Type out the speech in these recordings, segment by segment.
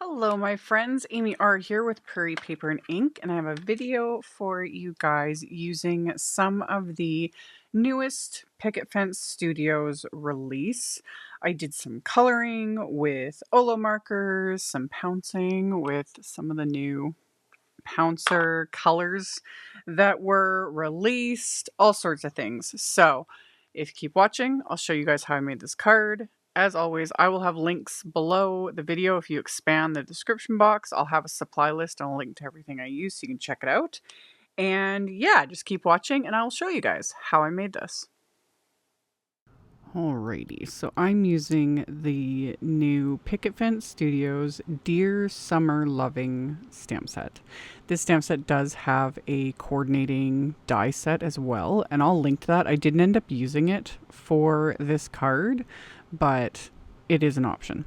Hello my friends, Amy R here with Prairie Paper and Ink, and I have a video for you guys using some of the newest Picket Fence Studios release. I did some coloring with Olo markers, some pouncing with some of the new Pouncer colors that were released, all sorts of things. So if you keep watching, I'll show you guys how I made this card. As always, I will have links below the video. If you expand the description box, I'll have a supply list and a link to everything I use so you can check it out. And yeah, just keep watching and I'll show you guys how I made this. Alrighty, so I'm using the new Picket Fence Studios Dear Summer Loving stamp set. This stamp set does have a coordinating die set as well, and I'll link to that. I didn't end up using it for this card, but it is an option.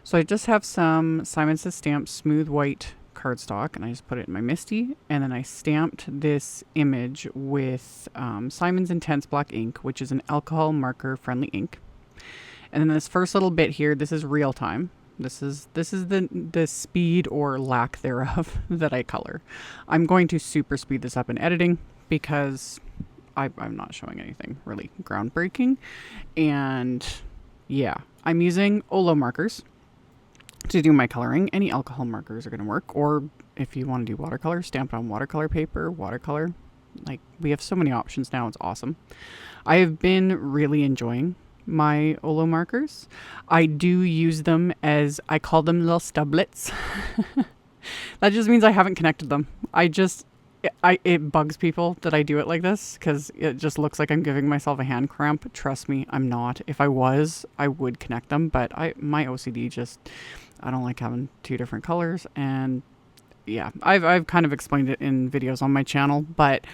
So I just have some Simon Says Stamp smooth white cardstock, and I just put it in my MISTI, and then I stamped this image with Simon's Intense Black ink, which is an alcohol marker friendly ink. And then this first little bit here, this is real time. This is the speed or lack thereof that I color. I'm going to super speed this up in editing because I'm not showing anything really groundbreaking. And yeah, I'm using Olo markers to do my coloring. Any alcohol markers are going to work, or if you want to do watercolor, stamp it on watercolor paper, watercolor. Like, we have so many options now, it's awesome. I have been really enjoying my Olo markers. I do use them as, I call them little stublets. That just means I haven't connected them. It bugs people that I do it like this because it just looks like I'm giving myself a hand cramp. Trust me, I'm not. If I was, I would connect them, but my OCD just, I don't like having two different colors. And yeah, I've kind of explained it in videos on my channel, but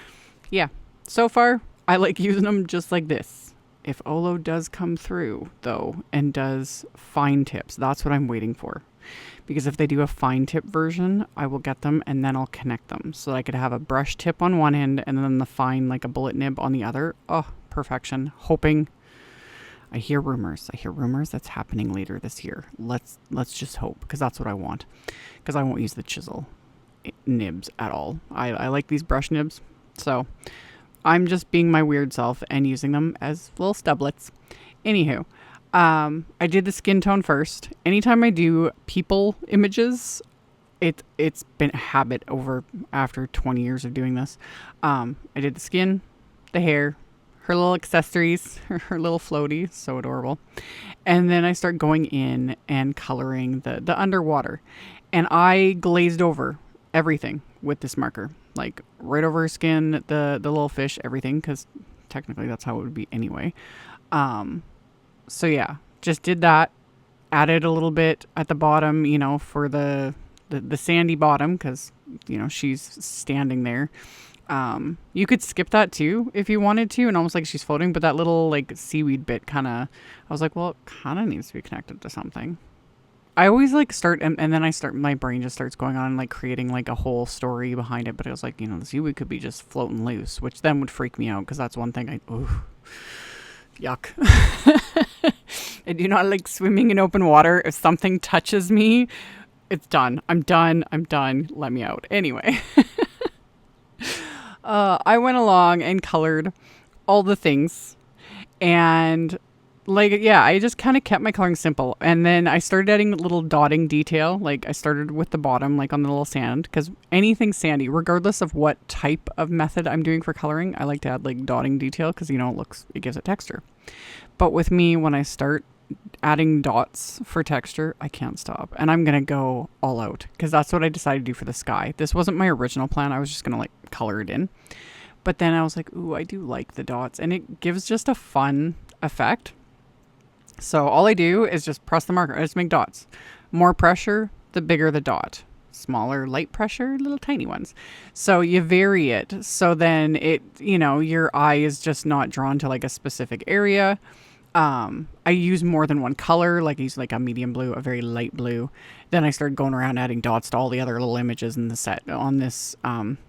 yeah, so far I like using them just like this. If Olo does come through though and does fine tips, that's what I'm waiting for. Because if they do a fine tip version, I will get them and then I'll connect them. So I could have a brush tip on one end and then the fine, like a bullet nib on the other. Oh, perfection. Hoping. I hear rumors that's happening later this year. Let's just hope, because that's what I want. Because I won't use the chisel nibs at all. I like these brush nibs. So I'm just being my weird self and using them as little stublets. Anywho. I did the skin tone first. Anytime I do people images, it's been a habit after 20 years of doing this. I did the skin, the hair, her little accessories, her little floaty, so adorable. And then I start going in and coloring the underwater. And I glazed over everything with this marker. Like right over her skin, the little fish, everything, because technically that's how it would be anyway. So yeah, just did that, added a little bit at the bottom, you know, for the sandy bottom, because, you know, she's standing there. You could skip that too if you wanted to, and almost like she's floating, but that little like seaweed bit kind of, I was like, well, it kind of needs to be connected to something. I always like start, and then my brain just starts going on and like creating like a whole story behind it, but it was like, you know, the seaweed could be just floating loose, which then would freak me out, because that's one thing yuck. I do not like swimming in open water. If something touches me, it's done. I'm done. Let me out. Anyway. I went along and colored all the things. And like, yeah, I just kind of kept my coloring simple. And then I started adding a little dotting detail. Like I started with the bottom, like on the little sand, because anything sandy, regardless of what type of method I'm doing for coloring, I like to add like dotting detail because, you know, it gives it texture. But with me, when I start adding dots for texture, I can't stop. And I'm going to go all out because that's what I decided to do for the sky. This wasn't my original plan. I was just going to like color it in. But then I was like, ooh, I do like the dots. And it gives just a fun effect. So all I do is just press the marker. I just make dots. More pressure, the bigger the dot. Smaller, light pressure, little tiny ones. So you vary it. So then it, you know, your eye is just not drawn to like a specific area. I use more than one color. Like I use like a medium blue, a very light blue. Then I started going around adding dots to all the other little images in the set on this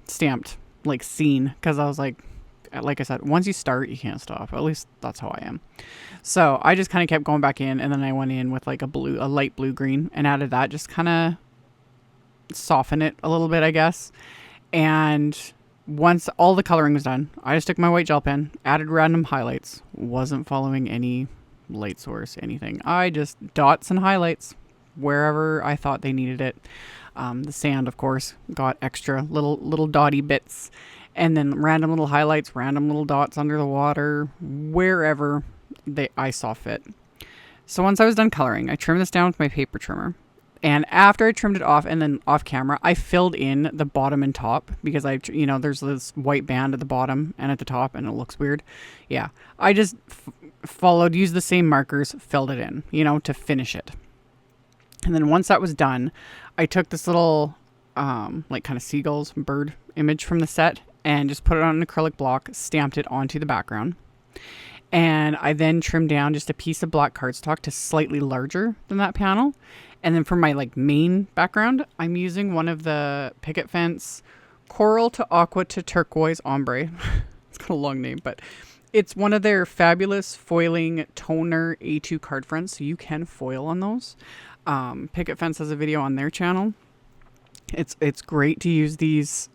stamped like scene. Because I was like I said, once you start, you can't stop. At least that's how I am. So I just kind of kept going back in, and then I went in with like a light blue green and added that, just kind of soften it a little bit, I guess. And once all the coloring was done, I just took my white gel pen, added random highlights, wasn't following any light source, anything. I just dots and highlights wherever I thought they needed it. The sand, of course, got extra little dotty bits, and then random little highlights, random little dots under the water, wherever I saw fit. So once I was done coloring, I trimmed this down with my paper trimmer. And after I trimmed it off and then off camera, I filled in the bottom and top because there's this white band at the bottom and at the top and it looks weird. Yeah, I just used the same markers, filled it in, to finish it. And then once that was done, I took this little, kind of seagulls, bird image from the set and just put it on an acrylic block, stamped it onto the background. And I then trimmed down just a piece of black cardstock to slightly larger than that panel. And then for my main background, I'm using one of the Picket Fence Coral to Aqua to Turquoise Ombre. It's got a long name, but it's one of their fabulous foiling toner A2 card fronts. So you can foil on those. Picket Fence has a video on their channel. It's great to use these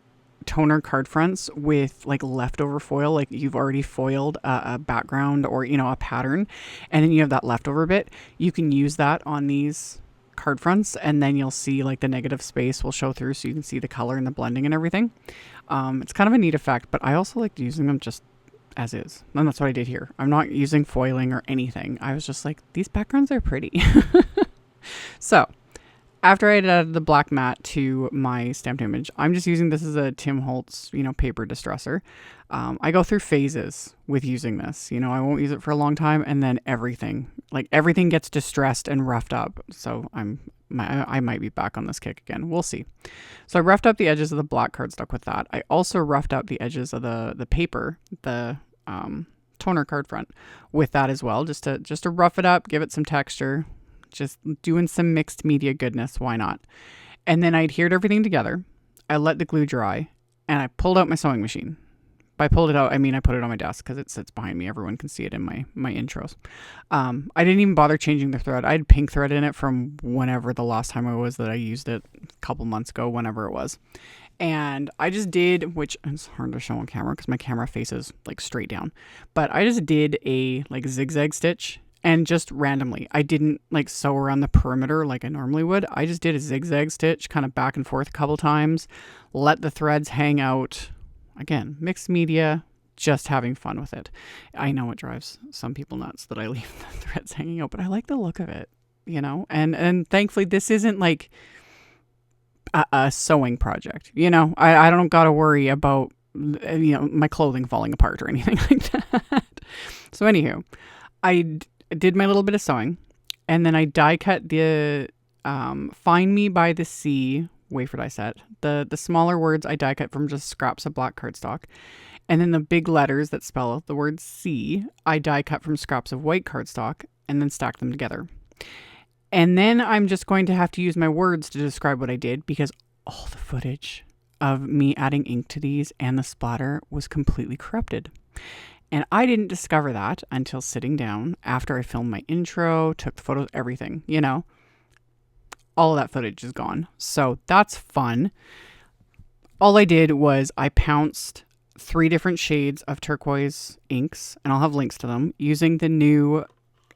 toner card fronts with leftover foil, you've already foiled a background or a pattern, and then you have that leftover bit. You can use that on these card fronts, and then you'll see the negative space will show through, so you can see the color and the blending and everything. It's kind of a neat effect, but I also like using them just as is, and that's what I did here. I'm not using foiling or anything. I was just like, these backgrounds are pretty. So after I added the black matte to my stamped image, I'm just using this as a Tim Holtz, paper distressor. I go through phases with using this. I won't use it for a long time, and then everything gets distressed and roughed up. So I might be back on this kick again. We'll see. So I roughed up the edges of the black cardstock with that. I also roughed up the edges of the paper, the toner card front, with that as well, just to rough it up, give it some texture. Just doing some mixed media goodness. Why not? And then I adhered everything together. I let the glue dry and I pulled out my sewing machine. By pulled it out, I mean I put it on my desk because it sits behind me. Everyone can see it in my intros. I didn't even bother changing the thread. I had pink thread in it from whenever the last time that I used it, a couple months ago, whenever it was. And I just did, which it's hard to show on camera because my camera faces straight down, but I just did a zigzag stitch. And just randomly, I didn't sew around the perimeter like I normally would. I just did a zigzag stitch kind of back and forth a couple times, let the threads hang out. Again, mixed media, just having fun with it. I know it drives some people nuts that I leave the threads hanging out, but I like the look of it, and thankfully this isn't a sewing project. I don't got to worry about, my clothing falling apart or anything like that. So anywho, I did my little bit of sewing, and then I die cut the Find Me by the Sea wafer die set. The smaller words I die cut from just scraps of black cardstock, and then the big letters that spell the word sea I die cut from scraps of white cardstock and then stack them together. And then I'm just going to have to use my words to describe what I did, because all the footage of me adding ink to these and the splatter was completely corrupted. And I didn't discover that until sitting down after I filmed my intro, took the photos, everything, all of that footage is gone. So that's fun. All I did was I pounced 3 different shades of turquoise inks, and I'll have links to them, using the new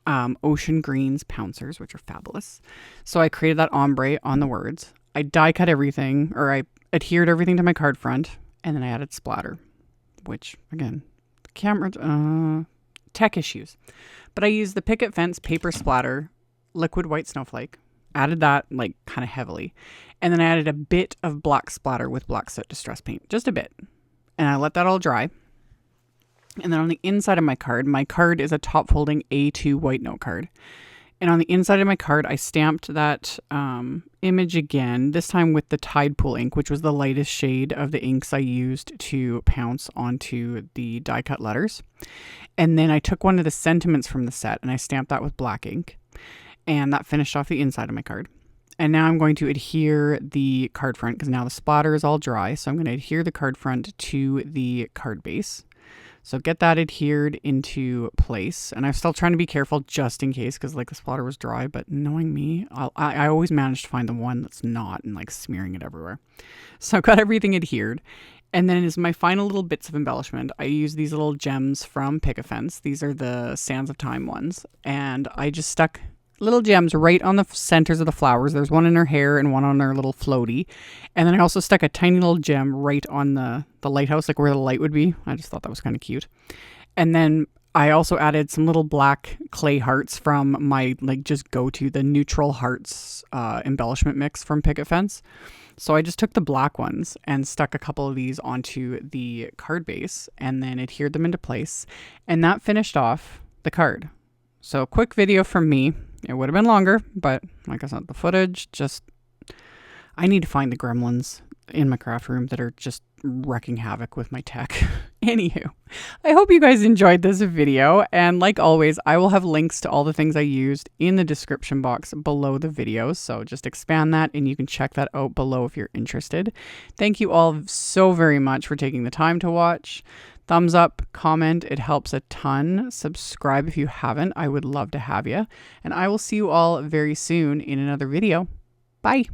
Ocean Greens Pouncers, which are fabulous. So I created that ombre on the words. I die cut everything, or I adhered everything to my card front, and then I added splatter, which again, camera tech issues, but I used the Picket Fence paper splatter liquid white snowflake, added that kind of heavily, and then I added a bit of black splatter with black soot distress paint, just a bit, and I let that all dry. And then on the inside of my card is a top folding A2 white note card, and on the inside of my card I stamped that image again, this time with the Tide Pool ink, which was the lightest shade of the inks I used to pounce onto the die cut letters. And then I took one of the sentiments from the set and I stamped that with black ink, and that finished off the inside of my card. And now I'm going to adhere the card front, because now the splatter is all dry, so I'm going to adhere the card front to the card base. So get that adhered into place. And I'm still trying to be careful just in case, because like the splatter was dry, but knowing me, I always manage to find the one that's not and like smearing it everywhere. So I've got everything adhered. And then as my final little bits of embellishment, I use these little gems from Picket. These are the Sands of Time ones. And I just stuck little gems right on the centers of the flowers. There's one in her hair and one on her little floaty. And then I also stuck a tiny little gem right on the lighthouse, like where the light would be. I just thought that was kind of cute. And then I also added some little black clay hearts from my like just go-to, the Neutral Hearts embellishment mix from Picket Fence. So I just took the black ones and stuck a couple of these onto the card base and then adhered them into place. And that finished off the card. So a quick video from me. It would have been longer, but like I said, the footage just... I need to find the gremlins in my craft room that are just wrecking havoc with my tech. Anywho, I hope you guys enjoyed this video. And like always, I will have links to all the things I used in the description box below the videos. So just expand that and you can check that out below if you're interested. Thank you all so very much for taking the time to watch. Thumbs up, comment, it helps a ton. Subscribe if you haven't. I would love to have you. And I will see you all very soon in another video. Bye.